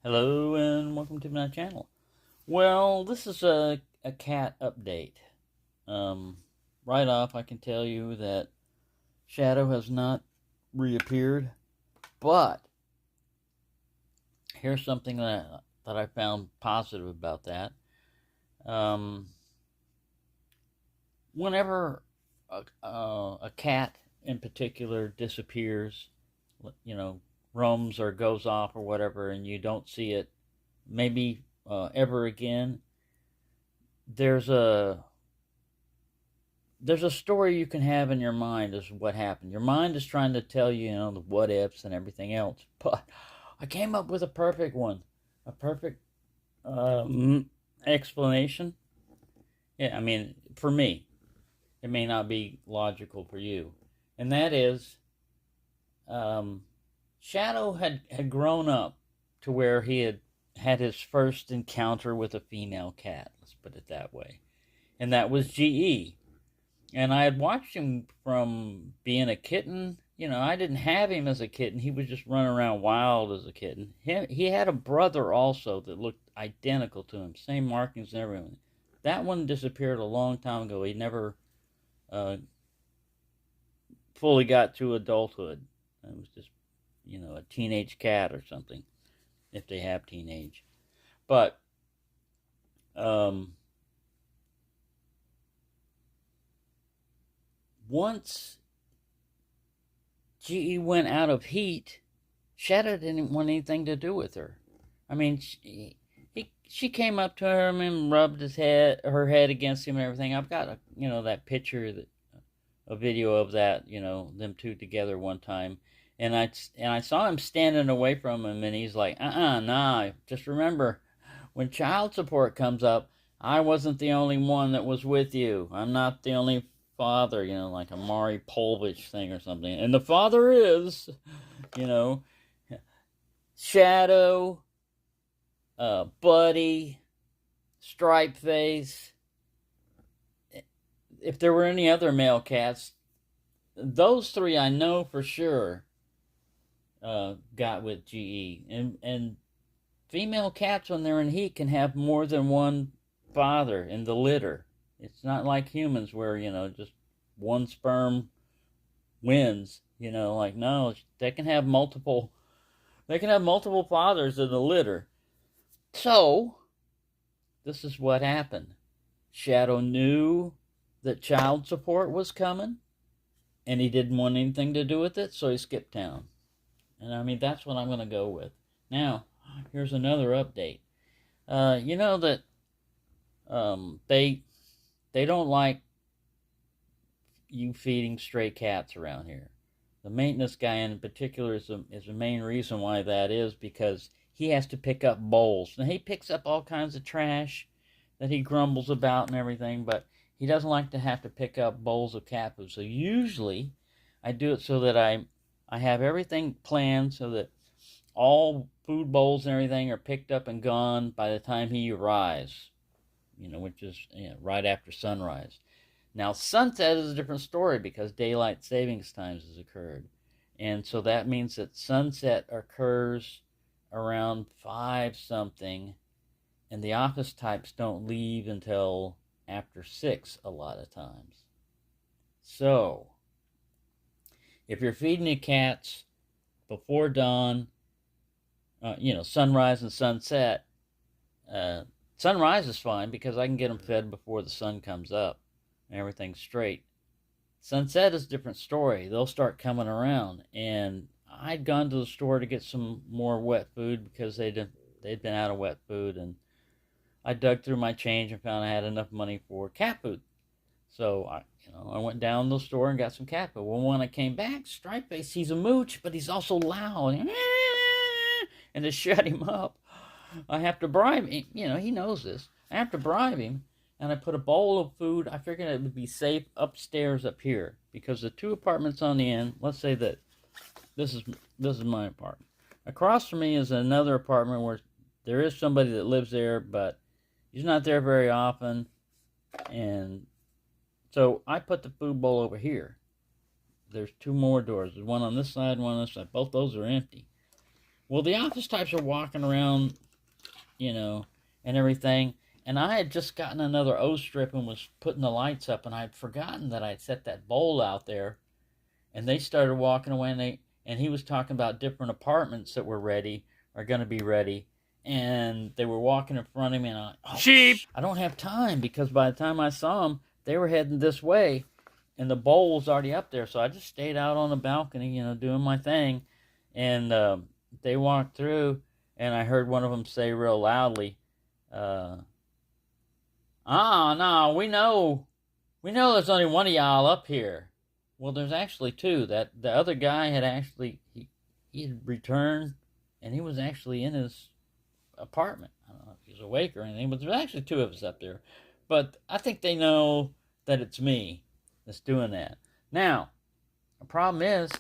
Hello and welcome to my channel. Well, this is a cat update. Um, right off, I can tell you that Shadow has not reappeared, but here's something that I found positive about that. Um, whenever a cat in particular disappears, you know, roams or goes off or whatever, and you don't see it maybe ever again, there's a there's a story you can have in your mind as what happened. Your mind is trying to tell you, the what ifs and everything else. But I came up with a perfect one, a perfect explanation. Yeah, I mean, for me, it may not be logical for you, and that is, um, Shadow had grown up to where he had his first encounter with a female cat. Let's put it that way, and that was GE. And I had watched him from being a kitten. I didn't have him as a kitten. He was just running around wild as a kitten. He had a brother also that looked identical to him, same markings and everything. That one disappeared a long time ago. He never uh, fully got to adulthood. It was just, a teenage cat or something, if they have teenage. But um, once GE went out of heat, Shadow didn't want anything to do with her. I mean, she came up to him and rubbed her head against him and everything. I've got that picture, a video of that, them two together one time, and I saw him standing away from him, and he's like, nah. Just remember, when child support comes up, I wasn't the only one that was with you. I'm not the only father, like a Maury Povich thing or something. And the father is, you know, Shadow, Buddy, Stripe Face. If there were any other male cats, those three I know for sure got with GE. And female cats, when they're in heat, can have more than one father in the litter. It's not like humans where, just one sperm wins. Like, no, they can have multiple fathers in the litter. So, this is what happened. Shadow knew that child support was coming, and he didn't want anything to do with it, so he skipped town. And I mean, that's what I'm going to go with. Now, here's another update. You know that they don't like you feeding stray cats around here. The maintenance guy in particular is the main reason why that is, because he has to pick up bowls. Now, he picks up all kinds of trash that he grumbles about and everything, but he doesn't like to have to pick up bowls of cat food. So usually I do it so that I have everything planned so that all food bowls and everything are picked up and gone by the time he arrives, which is right after sunrise. Now, sunset is a different story because daylight savings times has occurred. And so that means that sunset occurs around 5 something, and the office types don't leave until after 6 a lot of times. So, if you're feeding your cats before dawn, sunrise and sunset, sunrise is fine because I can get them fed before the sun comes up and everything's straight. Sunset is a different story. They'll start coming around, and I'd gone to the store to get some more wet food because they'd been out of wet food, and I dug through my change and found I had enough money for cat food. So I went down to the store and got some cat food. Well, when I came back, Stripeface, he's a mooch, but he's also loud, and to shut him up, I have to bribe him. He knows this. I have to bribe him, and I put a bowl of food. I figured it would be safe upstairs up here because the 2 apartments on the end. Let's say that this is my apartment. Across from me is another apartment where there is somebody that lives there, but he's not there very often. And so I put the food bowl over here. There's 2 more doors. There's one on this side, one on this side. Both those are empty. Well, the office types are walking around, you know, and everything. And I had just gotten another O strip and was putting the lights up, and I'd forgotten that I'd set that bowl out there. And they started walking away, and he was talking about different apartments that were ready, are going to be ready. And they were walking in front of me, and Sheep! I don't have time, because by the time I saw them, they were heading this way, and the bowl was already up there. So I just stayed out on the balcony, doing my thing. And they walked through, and I heard one of them say real loudly, no, we know there's only one of y'all up here. Well, there's actually two. That the other guy had actually he had returned, and he was actually in his apartment. I don't know if he's awake or anything, but there's actually two of us up there. But I think they know that it's me that's doing that. Now, the problem is,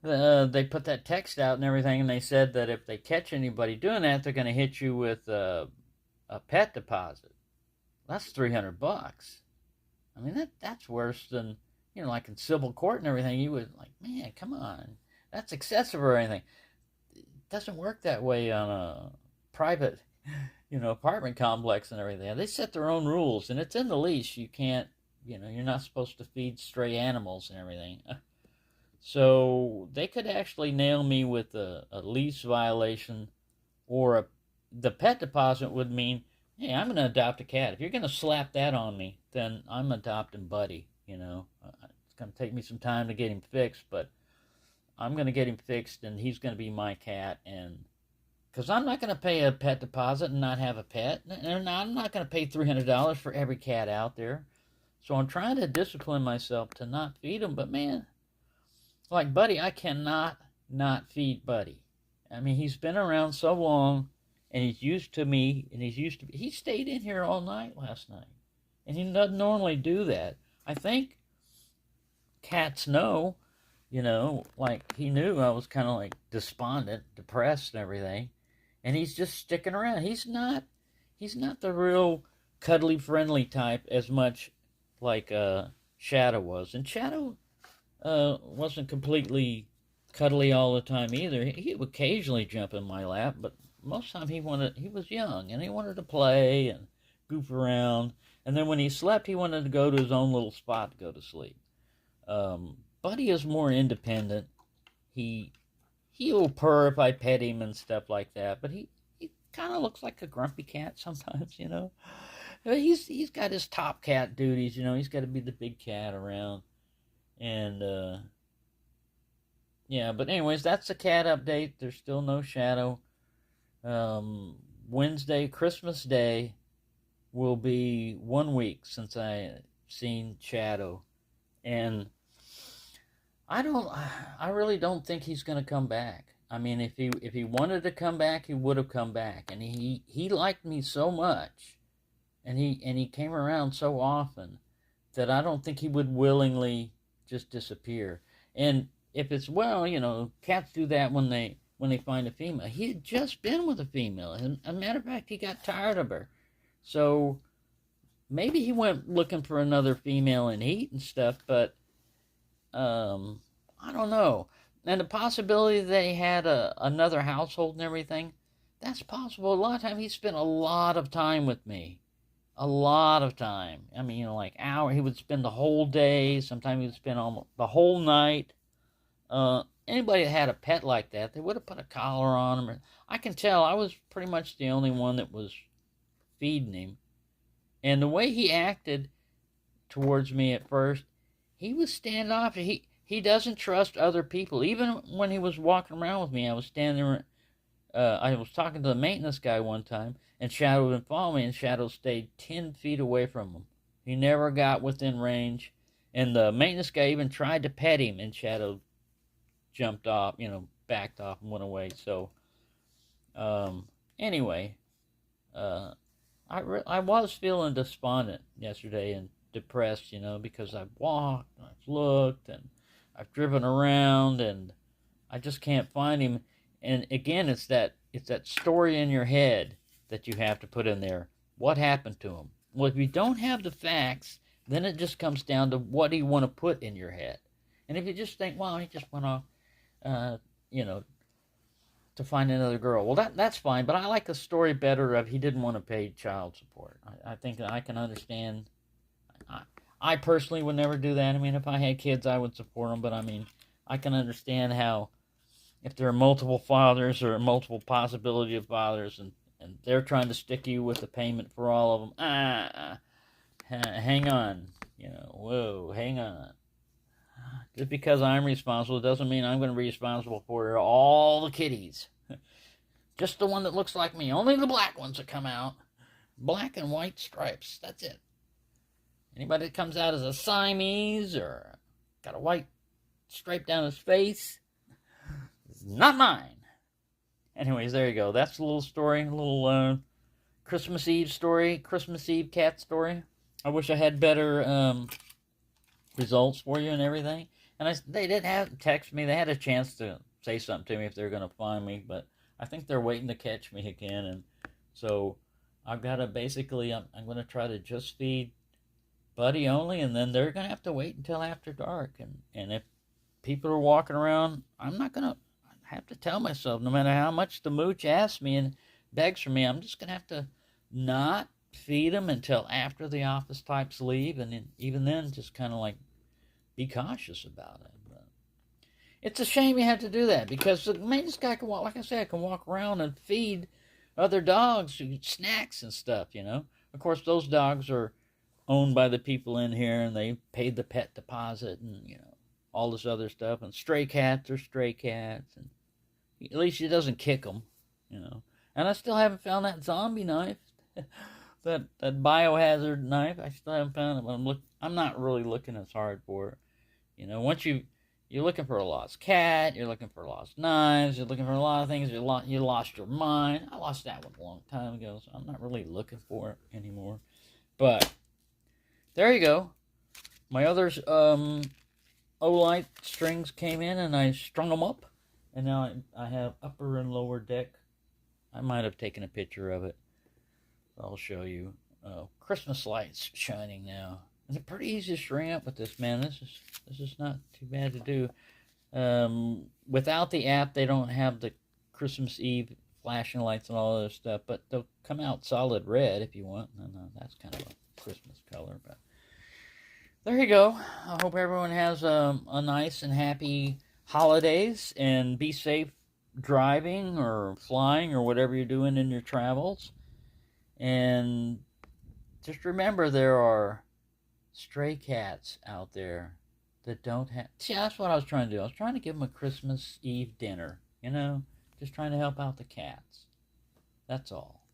they put that text out and everything, and they said that if they catch anybody doing that, they're going to hit you with a pet deposit. That's $300. I mean, that's worse than, like in civil court and everything. You would like, man, come on, that's excessive or anything. It doesn't work that way on a private, apartment complex and everything. They set their own rules, and it's in the lease. You can't, you're not supposed to feed stray animals and everything. So they could actually nail me with a lease violation, or the pet deposit would mean, hey, I'm going to adopt a cat. If you're going to slap that on me, then I'm adopting Buddy. It's going to take me some time to get him fixed, but I'm going to get him fixed, and he's going to be my cat. And because I'm not going to pay a pet deposit and not have a pet, and I'm not going to pay $300 for every cat out there. So I'm trying to discipline myself to not feed him. But man, like Buddy, I cannot not feed Buddy. I mean, he's been around so long, and he's used to me, and he stayed in here all night last night. And he doesn't normally do that. I think cats know, like he knew I was kind of like despondent, depressed and everything. And he's just sticking around. He's not the real cuddly, friendly type as much like Shadow was. And Shadow wasn't completely cuddly all the time either. He would occasionally jump in my lap, but most of the time he was young, and he wanted to play and goof around. And then when he slept, he wanted to go to his own little spot to go to sleep. Buddy is more independent. He'll purr if I pet him and stuff like that, but he kind of looks like a grumpy cat sometimes, He's got his top cat duties, he's got to be the big cat around. And yeah, but anyways, that's the cat update. There's still no Shadow. Wednesday, Christmas Day, will be 1 week since I seen Shadow, and I really don't think he's going to come back. I mean, if he wanted to come back, he would have come back, and he liked me so much, and he came around so often that I don't think he would willingly just disappear. And if it's, cats do that when they find a female. He had just been with a female. As a matter of fact, he got tired of her. So maybe he went looking for another female in heat and stuff, but I don't know. And the possibility that he had another household and everything, that's possible. A lot of time he spent a lot of time with me. A lot of time. I mean, like hour. He would spend the whole day. Sometimes he would spend almost the whole night. Anybody that had a pet like that, they would have put a collar on him. I can tell I was pretty much the only one that was feeding him. And the way he acted towards me at first, he was standoffish. He doesn't trust other people. Even when he was walking around with me, I was standing there. I was talking to the maintenance guy one time, and Shadow would follow me, and Shadow stayed 10 feet away from him. He never got within range. And the maintenance guy even tried to pet him, and Shadow jumped off, backed off and went away. So, anyway, I was feeling despondent yesterday and depressed, because I've walked, and I've looked, and I've driven around, and I just can't find him. And again, it's that story in your head that you have to put in there. What happened to him? Well, if you don't have the facts, then it just comes down to what do you want to put in your head. And if you just think, well, he just went off, to find another girl. Well, that's fine, but I like the story better of he didn't want to pay child support. I think I can understand. I, I personally would never do that. I mean, if I had kids, I would support them, but I mean, I can understand how if there are multiple fathers or multiple possibility of fathers, and they're trying to stick you with the payment for all of them. Hang on, whoa, hang on. Just because I'm responsible doesn't mean I'm going to be responsible for all the kitties. Just the one that looks like me. Only the black ones that come out. Black and white stripes. That's it. Anybody that comes out as a Siamese or got a white stripe down his face is not mine. Anyways, there you go. That's a little story. A little Christmas Eve story. Christmas Eve cat story. I wish I had better results for you and everything. And they did have text me. They had a chance to say something to me if they're going to find me, but I think they're waiting to catch me again. And so I've got to basically, I'm going to try to just feed Buddy only, and then they're going to have to wait until after dark. And if people are walking around, I'm not going to have to tell myself, no matter how much the mooch asks me and begs for me, I'm just going to have to not feed them until after the office types leave. And then, even then, just kind of like be cautious about it. But it's a shame you have to do that, because the maintenance guy can walk, like I said, can walk around and feed other dogs snacks and stuff, Of course, those dogs are owned by the people in here, and they paid the pet deposit and, all this other stuff. And stray cats are stray cats, and at least he doesn't kick them, And I still haven't found that zombie knife, that biohazard knife. I still haven't found it. But I'm not really looking as hard for it. Once you're looking for a lost cat, you're looking for lost knives, you're looking for a lot of things. You lost your mind. I lost that one a long time ago, so I'm not really looking for it anymore. But there you go. My other Olight strings came in, and I strung them up, and now I have upper and lower deck. I might have taken a picture of it. I'll show you. Christmas lights shining now. And they're pretty easy to string up with this, man. This is not too bad to do. Without the app, they don't have the Christmas Eve flashing lights and all this stuff, but they'll come out solid red if you want. And that's kind of a Christmas color, but there you go. I hope everyone has a nice and happy holidays, and be safe driving or flying or whatever you're doing in your travels. And just remember, there are stray cats out there that don't have... See, that's what I was trying to do. I was trying to give them a Christmas Eve dinner, just trying to help out the cats. That's all.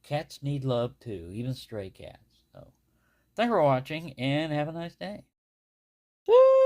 Cats need love too, even stray cats. So, thanks for watching, and have a nice day. Woo!